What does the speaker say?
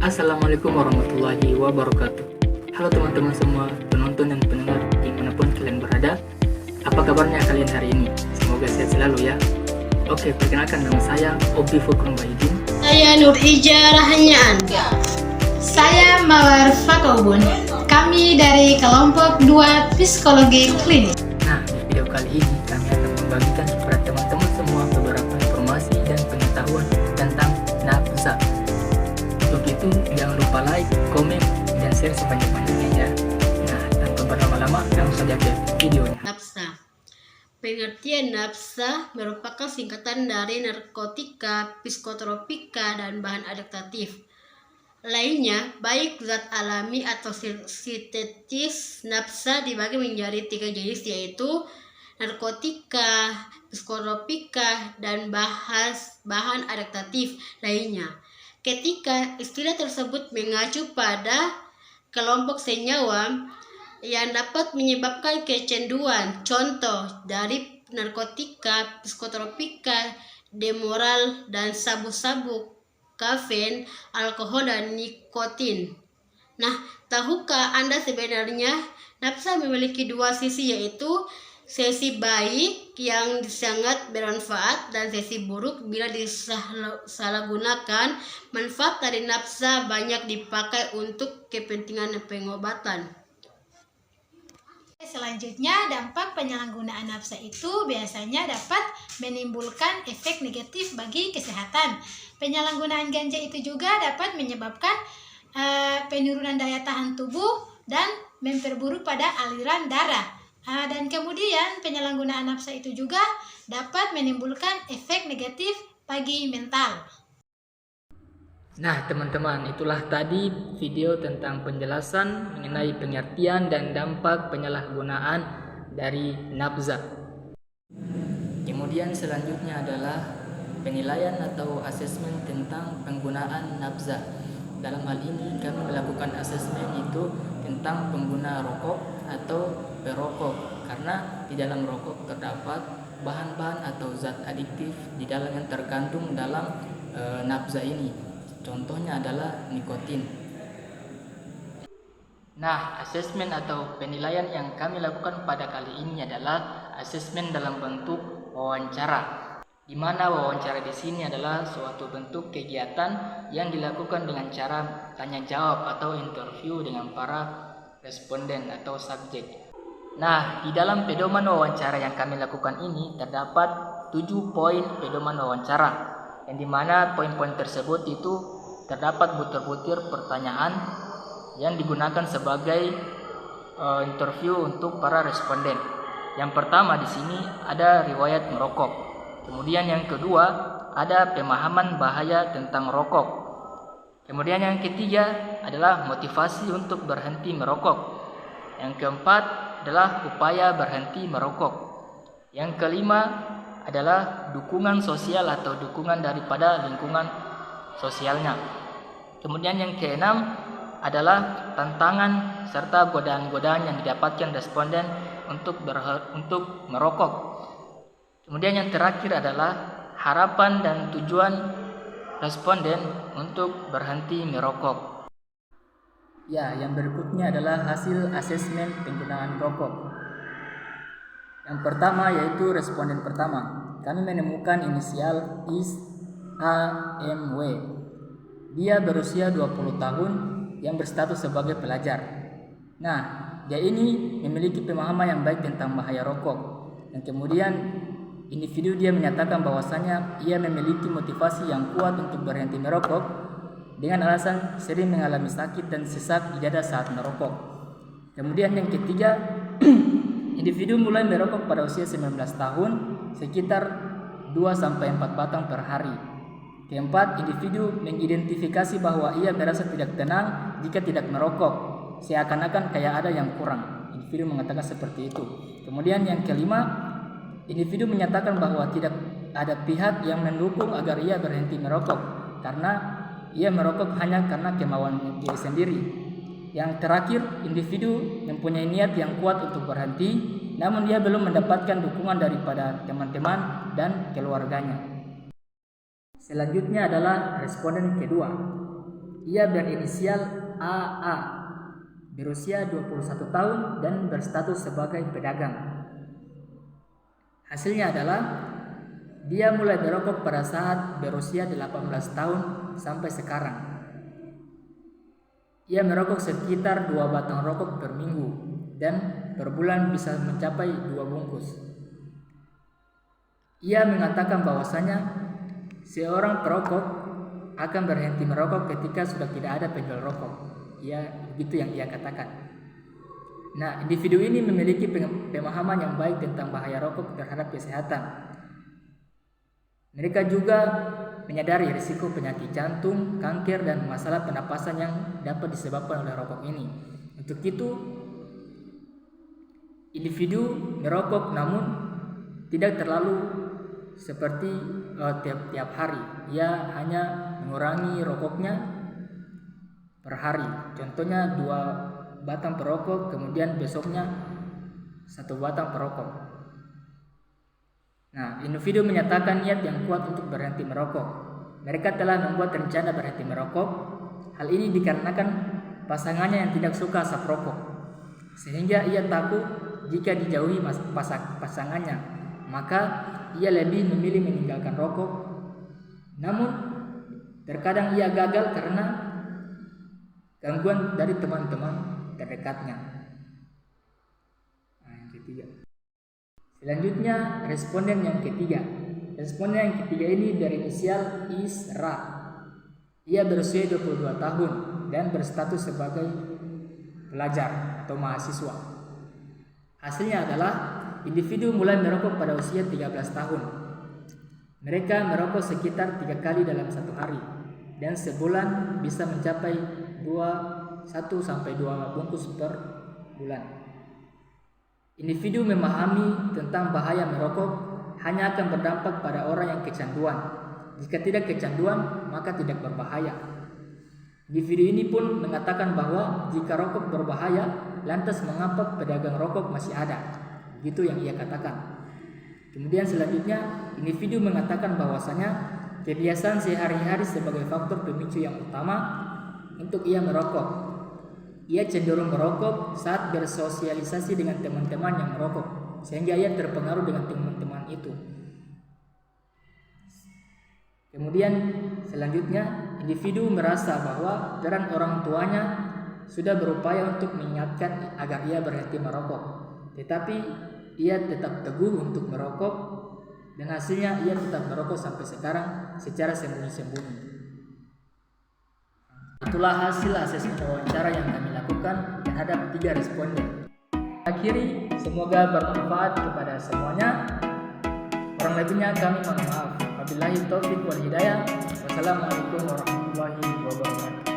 Assalamualaikum warahmatullahi wabarakatuh. Halo teman-teman semua, penonton dan pendengar dimanapun kalian berada. Apa kabarnya kalian hari ini? Semoga sehat selalu ya. Oke, perkenalkan nama saya Obi Fukron Baidin. Saya Nur Hija Rahanyaan. Saya Mawar Fakobun. Kami dari kelompok 2 Psikologi Klinis. Nah, di video kali ini kami akan membagikan kepada teman-teman semua beberapa informasi dan pengetahuan tentang nafsa. Untuk itu, jangan lupa like, komen, dan share sebanyak-banyaknya ya. Nah, tanpa berlama-lama, langsung saja ke videonya. Nafsa. Pengertian nafsa merupakan singkatan dari narkotika, psikotropika, dan bahan adiktif lainnya, baik zat alami atau sintetis. Nafsa dibagi menjadi 3 jenis, yaitu narkotika, psikotropika, dan bahan adiktif lainnya. Ketika istilah tersebut mengacu pada kelompok senyawa yang dapat menyebabkan kecanduan, contoh dari narkotika, psikotropika, demoral, dan sabu-sabu, kafein, alkohol, dan nikotin. Nah, tahukah Anda sebenarnya nafsa memiliki 2 sisi, yaitu sisi baik yang sangat bermanfaat dan sisi buruk bila disalahgunakan. Manfaat dari nafsa banyak dipakai untuk kepentingan pengobatan. Selanjutnya, dampak penyalahgunaan nafsa itu biasanya dapat menimbulkan efek negatif bagi kesehatan. Penyalahgunaan ganja itu juga dapat menyebabkan penurunan daya tahan tubuh dan memperburuk pada aliran darah. Dan kemudian penyalahgunaan nafsa itu juga dapat menimbulkan efek negatif bagi mental. Nah teman-teman, itulah tadi video tentang penjelasan mengenai pengertian dan dampak penyalahgunaan dari nafsa. Kemudian selanjutnya adalah penilaian atau asesmen tentang penggunaan nafsa. Dalam hal ini kami melakukan asesmen itu tentang pengguna rokok atau perokok, karena di dalam rokok terdapat bahan-bahan atau zat adiktif di dalam yang terkandung dalam nafsa ini. Contohnya adalah nikotin. Nah, asesmen atau penilaian yang kami lakukan pada kali ini adalah asesmen dalam bentuk wawancara, di mana wawancara di sini adalah suatu bentuk kegiatan yang dilakukan dengan cara tanya jawab atau interview dengan para responden atau subjek. Nah, di dalam pedoman wawancara yang kami lakukan ini terdapat 7 poin pedoman wawancara, yang dimana poin-poin tersebut itu terdapat butir-butir pertanyaan yang digunakan sebagai interview untuk para responden. Yang pertama di sini ada riwayat merokok. Kemudian yang kedua ada pemahaman bahaya tentang rokok. Kemudian yang ketiga adalah motivasi untuk berhenti merokok. Yang keempat adalah upaya berhenti merokok. Yang kelima adalah dukungan sosial atau dukungan daripada lingkungan sosialnya. Kemudian yang keenam adalah tantangan serta godaan-godaan yang didapatkan responden untuk merokok. Kemudian yang terakhir adalah harapan dan tujuan responden untuk berhenti merokok. Ya, yang berikutnya adalah hasil asesmen penggunaan rokok. Yang pertama yaitu responden pertama. Kami menemukan inisial is AMW. Dia berusia 20 tahun yang berstatus sebagai pelajar. Nah, dia ini memiliki pemahaman yang baik tentang bahaya rokok. Dan kemudian individu dia menyatakan bahwasanya ia memiliki motivasi yang kuat untuk berhenti merokok dengan alasan sering mengalami sakit dan sesak di dada saat merokok. Kemudian yang ketiga, individu mulai merokok pada usia 19 tahun sekitar 2-4 batang per hari. Keempat, individu mengidentifikasi bahwa ia merasa tidak tenang jika tidak merokok, seakan-akan kayak ada yang kurang. Individu mengatakan seperti itu. Kemudian yang kelima, individu menyatakan bahwa tidak ada pihak yang mendukung agar ia berhenti merokok, karena ia merokok hanya karena kemauan diri sendiri. Yang terakhir, individu mempunyai niat yang kuat untuk berhenti, namun dia belum mendapatkan dukungan daripada teman-teman dan keluarganya. Selanjutnya adalah responden kedua. ia berinisial AA, berusia 21 tahun dan berstatus sebagai pedagang. Hasilnya adalah dia mulai merokok pada saat berusia 18 tahun sampai sekarang. Ia merokok sekitar 2 batang rokok per minggu dan per bulan bisa mencapai 2 bungkus. Ia mengatakan bahwasanya seorang perokok akan berhenti merokok ketika sudah tidak ada penjual rokok. Begitu yang ia katakan. Nah, individu ini memiliki pemahaman yang baik tentang bahaya rokok terhadap kesehatan. Mereka juga menyadari risiko penyakit jantung, kanker, dan masalah pernapasan yang dapat disebabkan oleh rokok ini. Untuk itu, individu merokok namun tidak terlalu seperti tiap hari. Ia hanya mengurangi rokoknya per hari. Contohnya 2 batang perokok, kemudian besoknya 1 batang perokok. Nah, individu menyatakan niat yang kuat untuk berhenti merokok. Mereka telah membuat rencana berhenti merokok. Hal ini dikarenakan pasangannya yang tidak suka asap rokok, sehingga ia takut jika dijauhi pasangannya, maka ia lebih memilih meninggalkan rokok. Namun terkadang ia gagal karena gangguan dari teman-teman terdekatnya. Nah, yang ketiga. Selanjutnya responden yang ketiga. Responden yang ketiga ini berinisial Isra. Ia berusia 22 tahun dan berstatus sebagai pelajar atau mahasiswa. Hasilnya adalah individu mulai merokok pada usia 13 tahun. Mereka merokok sekitar 3 kali dalam 1 hari dan sebulan bisa mencapai 1 sampai 2 bungkus per bulan. Individu memahami tentang bahaya merokok hanya akan berdampak pada orang yang kecanduan. Jika tidak kecanduan, maka tidak berbahaya. Individu ini pun mengatakan bahwa jika rokok berbahaya, lantas mengapa pedagang rokok masih ada? Itu yang ia katakan. Kemudian selanjutnya, individu mengatakan bahwasanya kebiasaan sehari-hari sebagai faktor pemicu yang utama untuk ia merokok. Ia cenderung merokok saat bersosialisasi dengan teman-teman yang merokok, sehingga ia terpengaruh dengan teman-teman itu. Kemudian selanjutnya, individu merasa bahwa peran orang tuanya sudah berupaya untuk mengingatkan agar ia berhenti merokok, tetapi ia tetap teguh untuk merokok, dan hasilnya ia tetap merokok sampai sekarang secara sembunyi-sembunyi. Itulah hasil asesmen wawancara yang kami lakukan terhadap 3 responden. Akhiri, semoga bermanfaat kepada semuanya. Kurang lebihnya kami mohon maaf. Wabillahi taufiq wal hidayah. Wassalamualaikum warahmatullahi wabarakatuh.